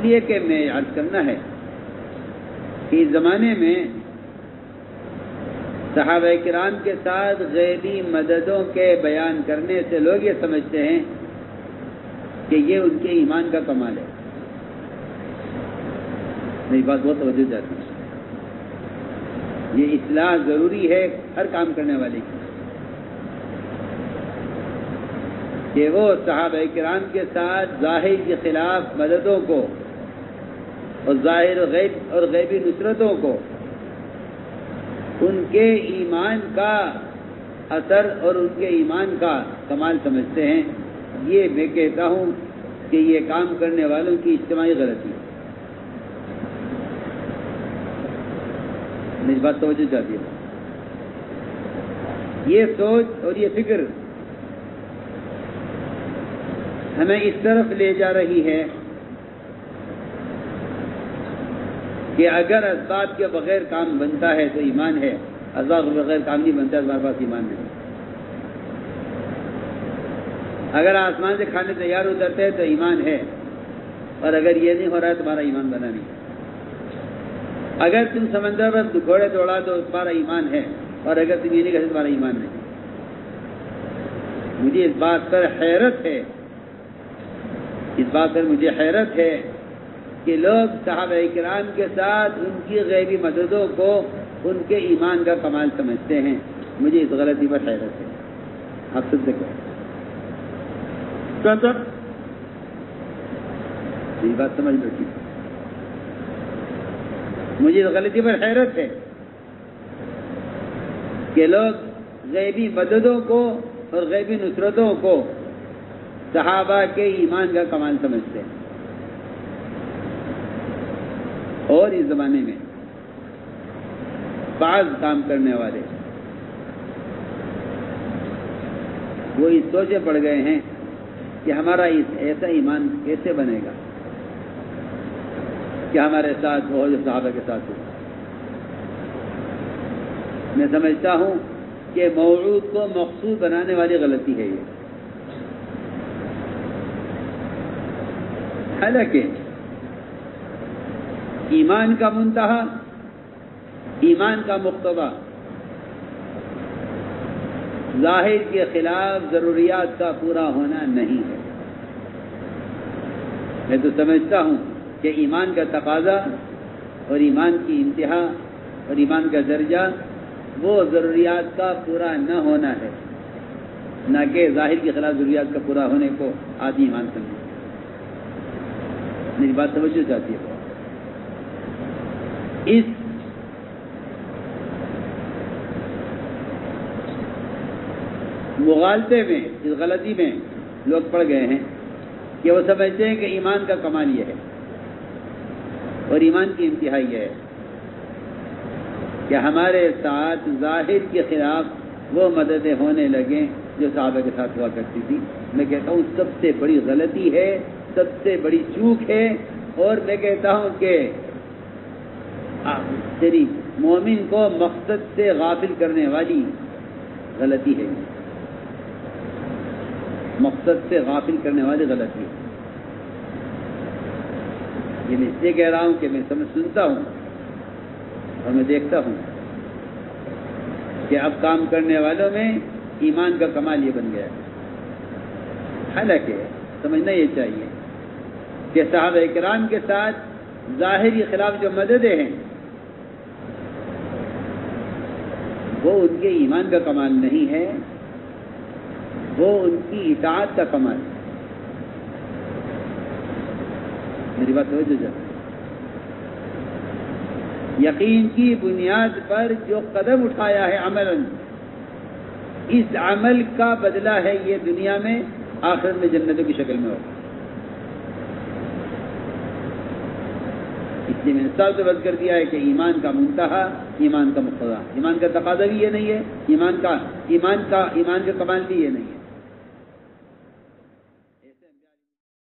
لیے کہ میں عرض کرنا ہے کہ اس زمانے میں صحابہ کرام کے ساتھ غیبی مددوں کے بیان کرنے سے لوگ یہ سمجھتے ہیں کہ یہ ان کے ایمان کا کمال ہے. میری بات بہت توجہ جاتی ہے. یہ اصلاح ضروری ہے ہر کام کرنے والے کی کہ وہ صحابہ کرام کے ساتھ ظاہر کے خلاف مددوں کو اور ظاہر اور غیبی نصرتوں کو ان کے ایمان کا اثر اور ان کے ایمان کا کمال سمجھتے ہیں. یہ میں کہتا ہوں کہ یہ کام کرنے والوں کی اجتماعی غلطی ہے. اس بات توجہ چاہتی ہے. یہ سوچ اور یہ فکر ہمیں اس طرف لے جا رہی ہے کہ اگر اسباب کے بغیر کام بنتا ہے تو ایمان ہے، اسباب کے بغیر کام نہیں بنتا ہے ہمارے پاس ایمان نہیں. اگر آسمان سے کھانے تیار اترتے ہیں تو ایمان ہے، اور اگر یہ نہیں ہو رہا ہے تو تمہارا ایمان بنا نہیں. اگر تم سمندر پر گھوڑے دوڑا تو تمہارا ایمان ہے، اور اگر تم یہ نہیں کرتے تمہارا ایمان نہیں. مجھے اس بات پر حیرت ہے، اس بات پر مجھے حیرت ہے کہ لوگ صحابہ کرام کے ساتھ ان کی غیبی مددوں کو ان کے ایمان کا کمال سمجھتے ہیں. مجھے اس غلطی پر حیرت ہے. آپ سب سے کہو یہ بات سمجھ بیٹھی. مجھے اس غلطی پر حیرت ہے کہ لوگ غیبی مددوں کو اور غیبی نصرتوں کو صحابہ کے ایمان کا کمال سمجھتے ہیں. اور اس زمانے میں بعض کام کرنے والے وہ اس سوچے پڑ گئے ہیں کہ ہمارا ایسا ایمان کیسے بنے گا کہ ہمارے ساتھ وہ جو صحابہ کے ساتھ ہو. میں سمجھتا ہوں کہ موعود کو مقصود بنانے والی غلطی ہے یہ. حالانکہ ایمان کا منتہا، ایمان کا مقتضی ظاہر کے خلاف ضروریات کا پورا ہونا نہیں ہے. میں تو سمجھتا ہوں کہ ایمان کا تقاضا اور ایمان کی انتہا اور ایمان کا درجہ وہ ضروریات کا پورا نہ ہونا ہے، نہ کہ ظاہر کے خلاف ضروریات کا پورا ہونے کو آدمی ایمان سمجھے. میری بات سمجھنا چاہتی ہے. اس مغالطے میں، اس غلطی میں لوگ پڑ گئے ہیں کہ وہ سمجھتے ہیں کہ ایمان کا کمال یہ ہے اور ایمان کی انتہا یہ ہے کہ ہمارے ساتھ ظاہر کے خلاف وہ مددیں ہونے لگیں جو صحابہ کے ساتھ ہوا کرتی تھی. میں کہتا ہوں سب سے بڑی غلطی ہے، سب سے بڑی چوک ہے، اور میں کہتا ہوں کہ تیری مومن کو مقصد سے غافل کرنے والی غلطی ہے. مقصد سے غافل کرنے والی غلطی ہے. یہ میں اس لیے کہہ رہا ہوں کہ میں سنتا ہوں اور میں دیکھتا ہوں کہ اب کام کرنے والوں میں ایمان کا کمال یہ بن گیا ہے. حالانکہ سمجھنا یہ چاہیے کہ صحابہ کرام کے ساتھ ظاہری خلاف جو مددیں ہیں وہ ان کے ایمان کا کمال نہیں ہے، وہ ان کی اطاعت کا کمال ہے. میری بات توجہ جائے. یقین کی بنیاد پر جو قدم اٹھایا ہے عملاً، اس عمل کا بدلہ ہے یہ دنیا میں، آخرت میں جنتوں کی شکل میں ہوگا. اس لیے میں نے صاف سے بات کر دیا ہے کہ ایمان کا منتہا، ایمان کا مقتضی، ایمان کا تقاضا بھی یہ نہیں ہے، ایمان کا کمال بھی یہ نہیں ہے.